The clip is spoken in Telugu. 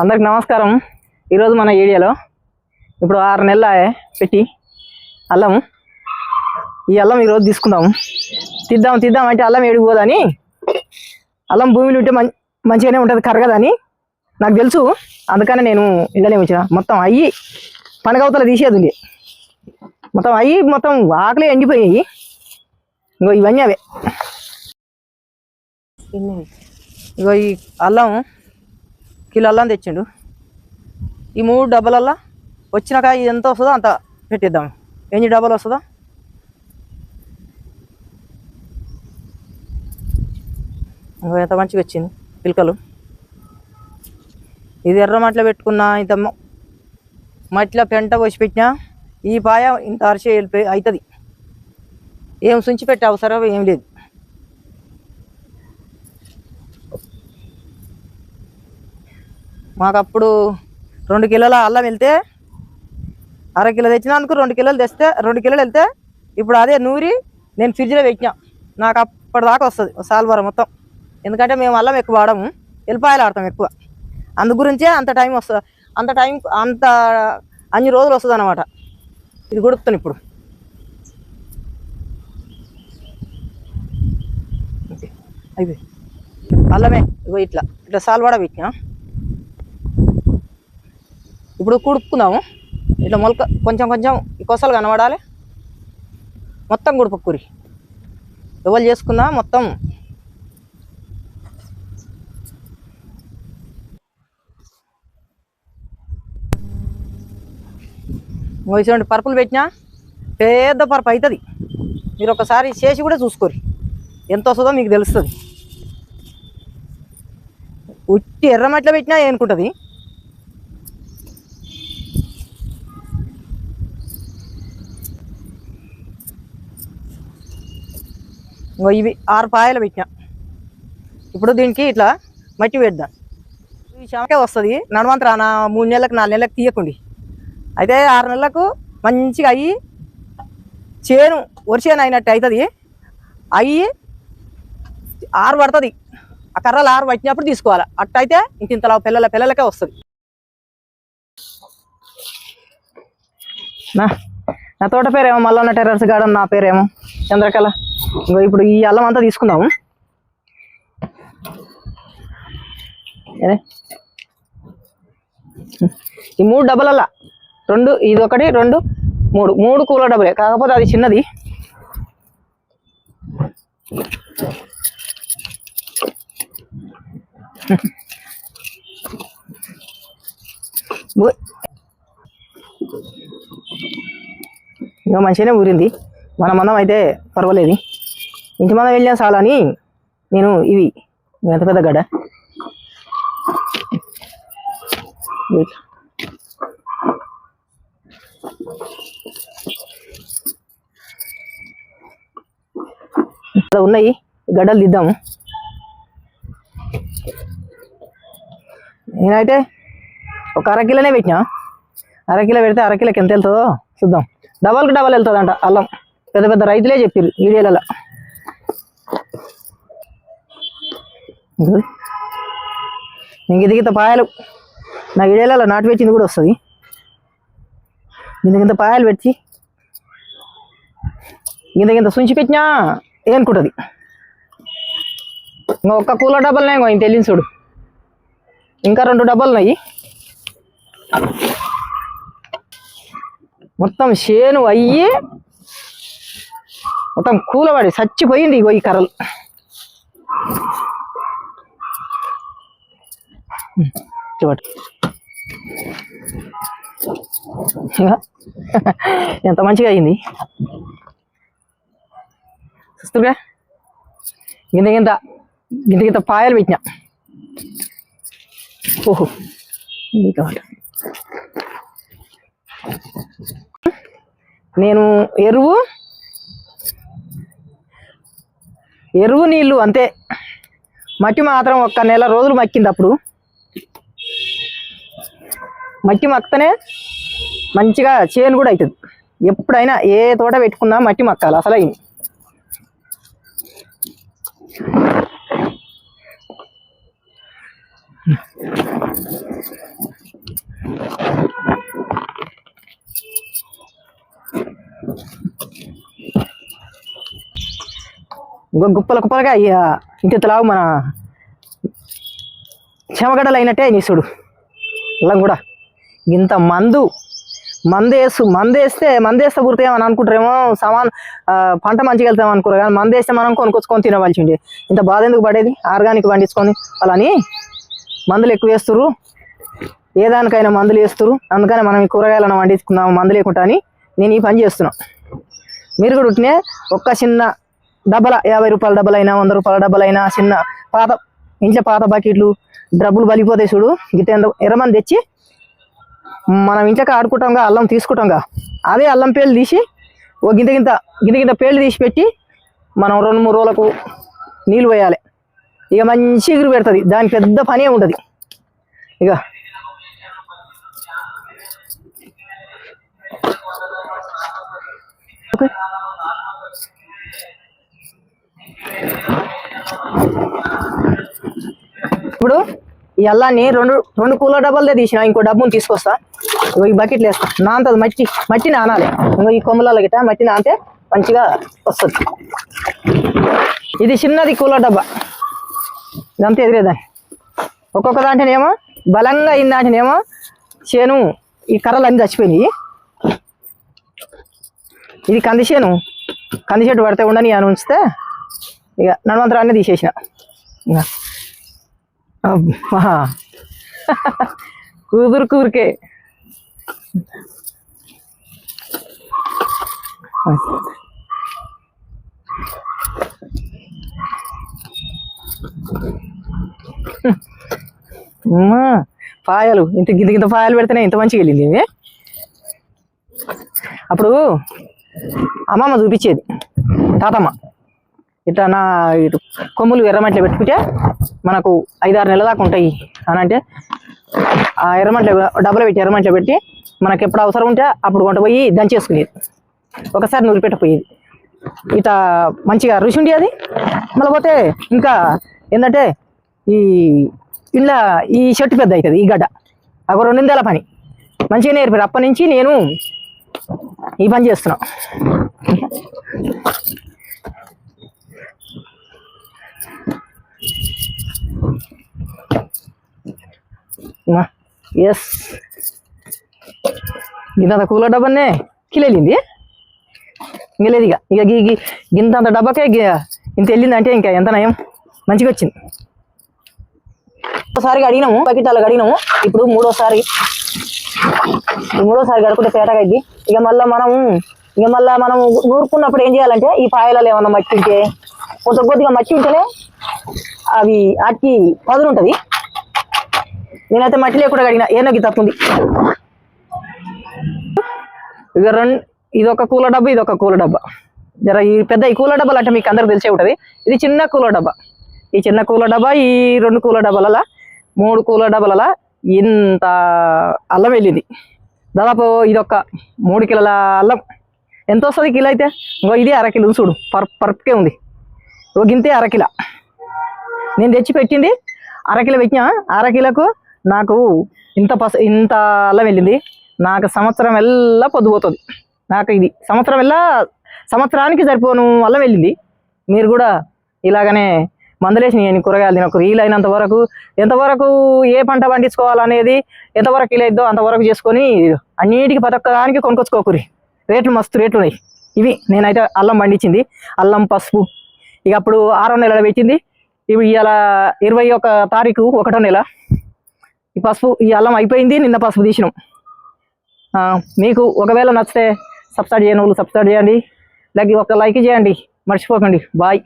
అందరికి నమస్కారం. ఈరోజు మన ఏరియాలో ఇప్పుడు 6 నెలల పెట్టి అల్లం, ఈ అల్లం ఈరోజు తీసుకుందాము. తీద్దాం అంటే అల్లం ఏడిపోదని, అల్లం భూమిలో ఉంటే మంచిగానే ఉంటుంది కరగదని నాకు తెలుసు. అందుకని నేను ఇళ్ళనే వచ్చిన. మొత్తం అయ్యి పండగవతల తీసేది ఉంది. మొత్తం అయ్యి మొత్తం ఆకలి ఎండిపోయాయి. ఇంకో ఇవన్నీ అవే. ఇగో ఈ అల్లం కిలో అల్లం తెచ్చిండు. ఈ 3 డబ్బాలల్లా వచ్చినాక ఇది ఎంత వస్తుందో అంత పెట్టిద్దాం. ఎన్ని డబ్బాలు వస్తుందో ఎంత మంచిగా వచ్చింది పిలకలు. ఇది ఎర్ర మట్టిలో పెట్టుకున్నా, ఇంత మట్టిలో పెంట పోసి పెట్టినా ఈ పాయ ఇంత అరిసే వెళ్ళిపోయి అవుతుంది. ఏం సుంచి పెట్టే అవసరం ఏం లేదు. మాకు అప్పుడు 2 కిలోల అల్లం వెళ్తే అర కిలో తెచ్చినందుకు 2 కిలోలు తెస్తే 2 కిలోలు వెళ్తే ఇప్పుడు అదే నూరి నేను ఫ్రిడ్జ్లో పెట్టినా. నాకు అప్పటిదాకా వస్తుంది సాల్వారం మొత్తం. ఎందుకంటే మేము అల్లం ఎక్కువ వాడము, ఎల్లిపాయలు ఆడతాం ఎక్కువ. అందు గురించే అంత టైం వస్తుంది. అంత అన్ని రోజులు వస్తుంది అన్నమాట. ఇది గుడుపుతాను ఇప్పుడు. అయిపోయి అల్లమే ఇగో ఇట్లా సాల్వాడ పెట్టినా. ఇప్పుడు కుడుపుకుందాము. ఇట్లా మొలక కొంచెం ఈ కొసలు కనబడాలి. మొత్తం కుడుపుకురి ఎవరు చేసుకుందా మొత్తం. ఇటువంటి పరుపులు పెట్టినా పెద్ద పరుపు అవుతుంది. మీరు ఒకసారి చేసి కూడా చూసుకోరు ఎంత వస్తుందో మీకు తెలుస్తుంది. ఉట్టి ఎర్రమట్లో పెట్టినా ఏనుకుంటుంది. ఇవి 6 పాయలు పెట్టినా. ఇప్పుడు దీనికి ఇట్లా మట్టి పెడదాం. ఈ చెమకే వస్తుంది. నడవంతరా 3 నెలలకు 4 నెలలకు తీయకండి. అయితే 6 నెలలకు మంచిగా అయ్యి చేను వరిచేను అయినట్టు అవుతుంది. అయ్యి ఆరు పడుతుంది. ఆ కర్రలు 6 పట్టినప్పుడు తీసుకోవాలి. అట్టయితే ఇంతలా పిల్లలకే వస్తుంది. నా తోట పేరేమో మల్లన్న టెర్రస్ గార్డెన్, నా పేరేమో చంద్రకళ. ఇంకో ఇప్పుడు ఈ అల్లం అంతా తీసుకుందాము. ఈ 3 డబ్బాలల్లా 2, ఇది 1, 2, 3 కూల డబ్బులే. కాకపోతే అది చిన్నది. ఇంకా మంచిగానే ఊరింది. మన మందం అయితే పర్వాలేదు. ఇంటి మందం వెళ్ళినా చాలని నేను ఇవి ఎంత పెద్ద గడ్డ ఉన్నాయి. గడ్డలు దిద్దాము. నేనైతే ఒక 1/2 కిలోనే పెట్టినా. 1/2 కిలో పెడితే 1/2 కిలోకి ఎంత వెళ్తుందో చూద్దాం. డబల్కి డబల్ వెళ్తుందంట అల్లం. పెద్ద రైతులే చెప్పారు వీడియోలలో. ఇంక ఇంత పాయలు నా వీడియోలలో నాటు పెట్టింది కూడా వస్తుంది. ఇంత పాయలు పెట్టి ఇంత సుంచి పెట్టినా ఏనుకుంటుంది. ఇంకా 1 కూల డబ్బాలున్నాయి. ఇంక తెలియని చూడు. ఇంకా 2 డబ్బాలు ఉన్నాయి. మొత్తం చేను అయ్యి మొత్తం కూలబడి చచ్చిపోయింది. ఇగో ఈ కర్రలు ఎంత మంచిగా అయింది చూస్తుగా. గింత పాయలు పెట్టినా. ఓహో నేను ఎరువు నీళ్ళు అంతే. మట్టి మాత్రం 1 నెల రోజులు మక్కింది. అప్పుడు మట్టి మక్కతనే మంచిగా చేను కూడా అవుతుంది. ఎప్పుడైనా ఏ తోట పెట్టుకున్నా మట్టి మక్కాలి. అసలు అయింది. గుప్పల కుప్పలుగా ఇంత లావు మన చెమగడలు అయినట్టే నీ చూడు. అలా కూడా ఇంత మందేస్తే పుడతామని అనుకుంటారేమో. పంట మంచిగా వెళ్తాం అనుకోరు కానీ మందేస్తే మనం కొనుక్కొచ్చుకొని తినవలసిండే. ఇంత బాధ ఎందుకు పడేది? ఆర్గానిక్ పండించుకొని అలాని మందులు ఎక్కువ వేస్తున్నారు, ఏ దానికైనా మందులు వేస్తున్నారు. అందుకని మనం ఈ కూరగాయలను పండించుకుందాం మందు లేకుండా అని నేను ఈ పని చేస్తున్నా. మీరు కూడా ఉంటేనే ఒక్క చిన్న డబ్బల 50 రూపాయల డబ్బలైనా 100 రూపాయల డబ్బలైనా చిన్న ఇంట్లో పాత బకెట్లు డబ్బులు బలిపోతాయి చూడు. గిట్ట ఎర్రమని తెచ్చి మనం ఇంట్లోకి ఆడుకుంటాంగా, అల్లం తీసుకుంటాంగా, అదే అల్లం పేర్లు తీసి ఓ గింత పేర్లు తీసి పెట్టి మనం 2-3 రోజులకు నీళ్ళు పోయాలి. ఇక మంచి ఎగురు పెడుతుంది. దాని పెద్ద పనే ఉంటుంది. ఇక ఓకే, ఇప్పుడు ఈ అల్లాన్ని రెండు కూలర్ డబ్బాలదే తీసిన. ఇంకో డబ్బును తీసుకొస్తా. ఈ బకెట్లు వేస్తా. నాంతది మట్టి నానాలి. ఇంకో ఈ కొమ్మలలో గిట్ట మట్టి నానితే మంచిగా వస్తుంది. ఇది చిన్నది కూలర్ డబ్బా. ఇదంతా ఎదిరేదాన్ని. ఒక్కొక్క దాంట్లోనేమో బలంగా అయింది, దాంట్లోనేమో చేను ఈ కర్రలు అన్నీ చచ్చిపోయింది. ఇది కంది చెట్టు పడితే ఉండని అని ఉంచితే ఇక నడవంతరాన్ని తీసేసిన. కూరికే పాయలు ఇంత పాయలు పెడితేనే ఇంత మంచిగా వెళ్ళింది. ఇవి అప్పుడు అమ్మమ్మ చూపించేది, తాతమ్మ ఇట్లా ఇటు కొమ్ములు ఎర్రమట్లో పెట్టుకుంటే మనకు 5-6 నెలల దాకా ఉంటాయి అని అంటే ఆ డబ్బులు పెట్టి ఎర్రమట్లో పెట్టి మనకు ఎప్పుడు అవసరం ఉంటే అప్పుడు కొంట పోయి దంచేసుకునేది. ఒకసారి నూరి పెట్టపోయేది. ఇట్లా మంచిగా రుచి ఉండేది. మళ్ళీ పోతే ఇంకా ఏంటంటే ఇలా ఈ చెట్టు పెద్ద అవుతుంది. ఈ గడ్డ ఒక 2 నెలల పని మంచిగా నేర్పారు. అప్పటి నుంచి నేను ఈ పని చేస్తున్నా. ఎస్, ఇంత కూలర్ డబ్బానే కిలేలింది. ఇంకా లేదు. ఇక ఇంత డబ్బాకే ఇంత వెళ్ళింది అంటే ఇంకా ఎంత నయం, మంచిగా వచ్చింది. ఒకసారి అడిగినాము, బకెట్ అడిగినాము. ఇప్పుడు మూడోసారి కడుకుంటే పేటగా అయింది. ఇక మళ్ళీ మనం నూరుకున్నప్పుడు ఏం చేయాలంటే ఈ పాయలలో ఏమన్నా మట్టి ఉంటే కొద్దిగా మట్టి ఉంటేనే అవి వాటికి పదును ఉంటుంది. నేనైతే మట్టి లేకుండా కడిగిన ఏనోకి తప్పుంది. ఇక ఇది ఒక కూలర్ డబ్బా, ఇది ఒక కూలర్ డబ్బా. ఈ కూలర్ డబ్బాలు అంటే మీకు అందరికి తెలిసే ఉంటుంది. ఇది చిన్న కూలర్ డబ్బా. ఈ చిన్న కూలర్ డబ్బా, ఈ 2 కూలర్ డబ్బాల 3 కూలర్ డబ్బాల ఇంత అల్లం వెళ్ళింది. దాదాపు ఇది ఒక 3 కిలోల అల్లం. ఎంత వస్తుంది కిలో అయితే? ఇంకో ఇది 1/2 కిలో చూడు, పర్ఫెక్ట్గా ఉంది. ఒక గింతే 1/2 కిలో నేను తెచ్చి పెట్టింది. 1/2 కిలో పెట్టినా. 1/2 కిలోకు నాకు ఇంత అల్లం వెళ్ళింది. నాకు సంవత్సరం వెళ్ళా పొద్దుపోతుంది. నాకు ఇది సంవత్సరానికి సరిపోను అల్లం వెళ్ళింది. మీరు కూడా ఇలాగనే మందులేసి నేను కూరగాయలు తినకు. వీలైనంత వరకు ఎంతవరకు ఏ పంట పండించుకోవాలనేది ఎంతవరకు వీలైద్దో అంతవరకు చేసుకొని అన్నిటికీ ప్రతి ఒక్క దానికి కొనుక్కొచ్చుకోకూరి. మస్తు రేట్లు ఉన్నాయి. ఇవి నేనైతే అల్లం పండించింది. అల్లం, పసుపు. ఇక అప్పుడు 6వ నెలలో పెట్టింది. ఇవి ఇవాళ 21వ తారీఖు 1వ నెల. ఈ పసుపు ఈ అల్లం అయిపోయింది. నిన్న పసుపు తీసినాం. మీకు ఒకవేళ నచ్చితే సబ్స్క్రైబ్ చేయని వాళ్ళు సబ్స్క్రైబ్ చేయండి. ఒక లైక్ చేయండి, మర్చిపోకండి. బాయ్.